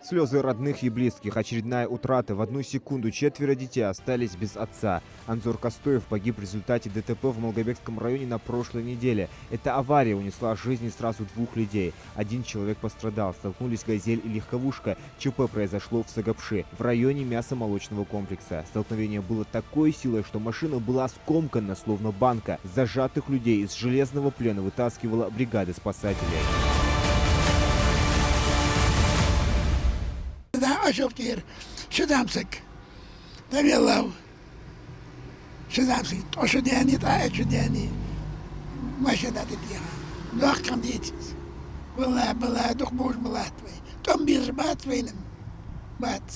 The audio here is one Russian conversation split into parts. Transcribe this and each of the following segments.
Слезы родных и близких, очередная утрата. В одну секунду 4 детей остались без отца. Анзор Костоев погиб в результате ДТП в Малгобекском районе на прошлой неделе. Эта авария унесла жизни сразу 2 людей. Один человек пострадал. Столкнулись «Газель» и легковушка. ЧП произошло в Сагапши, в районе мясомолочного комплекса. Столкновение было такой силой, что машина была скомкана, словно банка. Зажатых людей из железного плена вытаскивала бригада спасателей. أشوف كتير شو دامسك تبي الله شو دامسك شو دياني طاير شو دياني ما شو دات ديها دوخ كم ديتس والله بالله دوخ بوش بالله توي توم بيز بات وينم بات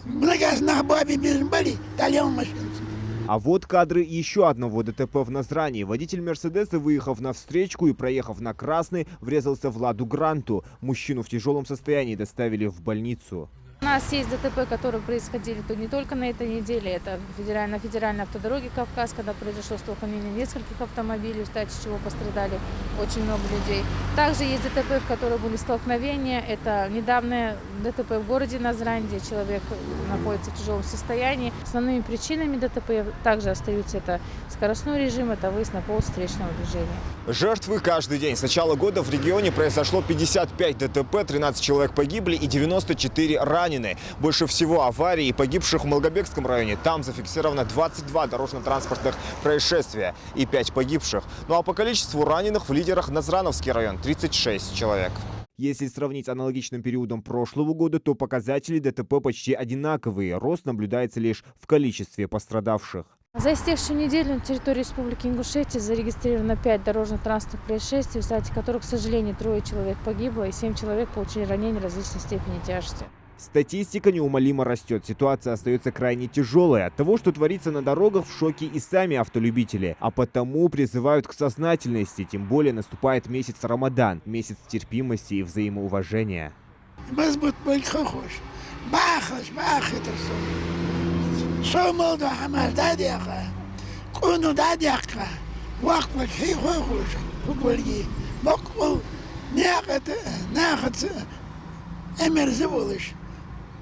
بلقاس نحبابي بيز بالي تاليوم ماشين. А вот кадры еще одного ДТП в Назрани. Водитель «Мерседеса», выехав на встречку и проехав на красный, врезался в «Ладу Гранту». Мужчину в тяжелом состоянии доставили в больницу. У нас есть ДТП, которые происходили то не только на этой неделе. Это на федеральной автодороге Кавказ, когда произошло столкновение нескольких автомобилей, в результате чего пострадали очень много людей. Также есть ДТП, в которых были столкновения. Это недавнее ДТП в городе Назрань, где человек находится в тяжелом состоянии. Основными причинами ДТП также остаются это скоростной режим, это выезд на полос встречного движения. Жертвы каждый день. С начала года в регионе произошло 55 ДТП, 13 человек погибли и 94 ранены. Больше всего аварий и погибших в Малгобекском районе. Там зафиксировано 22 дорожно-транспортных происшествия и 5 погибших. Ну а по количеству раненых в лидерах Назрановский район – 36 человек. Если сравнить с аналогичным периодом прошлого года, то показатели ДТП почти одинаковые. Рост наблюдается лишь в количестве пострадавших. За истекшую неделю на территории Республики Ингушетия зарегистрировано 5 дорожно-транспортных происшествий, в результате которых, к сожалению, 3 человек погибло и 7 человек получили ранения различной степени тяжести. Статистика неумолимо растет. Ситуация остается крайне тяжелой. От того, что творится на дорогах, в шоке и сами автолюбители. А потому призывают к сознательности. Тем более наступает месяц Рамадан. Месяц терпимости и взаимоуважения.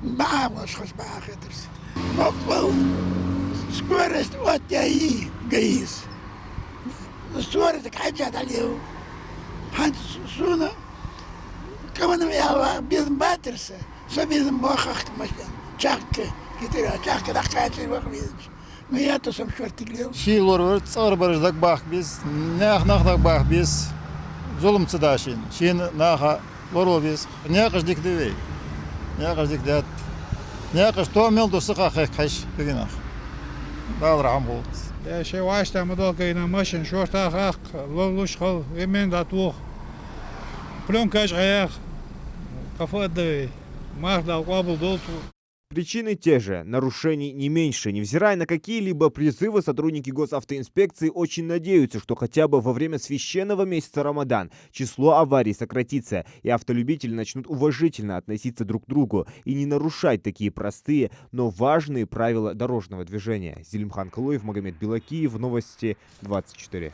بعاوش خش بعاخدرس بقول سكورست واتياي جايز صورتك حاجات عليه حد سونا كمان يا بيزم باترسه سبيزم بوخخت مشان شاك كتير شاك دخلت الوقت مياتو سم شورتك ليه شيلور ورد صار برجدك باخ بيز ناخدك باخ بيز ظلم صداشين شين ناخا ورو بيز ناقش ديك دوي ناقش ديك دات ناقش تو ميل دو سقا خش بيناخ دال رحم بول يا شي واشتا مدول كاينا ماشين شورتا خاق لولوش خل يمين داتوخ بلون كاش عياخ قفا دوي ماخ дал قابل долту. Причины те же, нарушений не меньше. Невзирая на какие-либо призывы, сотрудники госавтоинспекции очень надеются, что хотя бы во время священного месяца Рамадан число аварий сократится, и автолюбители начнут уважительно относиться друг к другу и не нарушать такие простые, но важные правила дорожного движения. Зелимхан Калуев, Магомед Белакиев, Новости 24.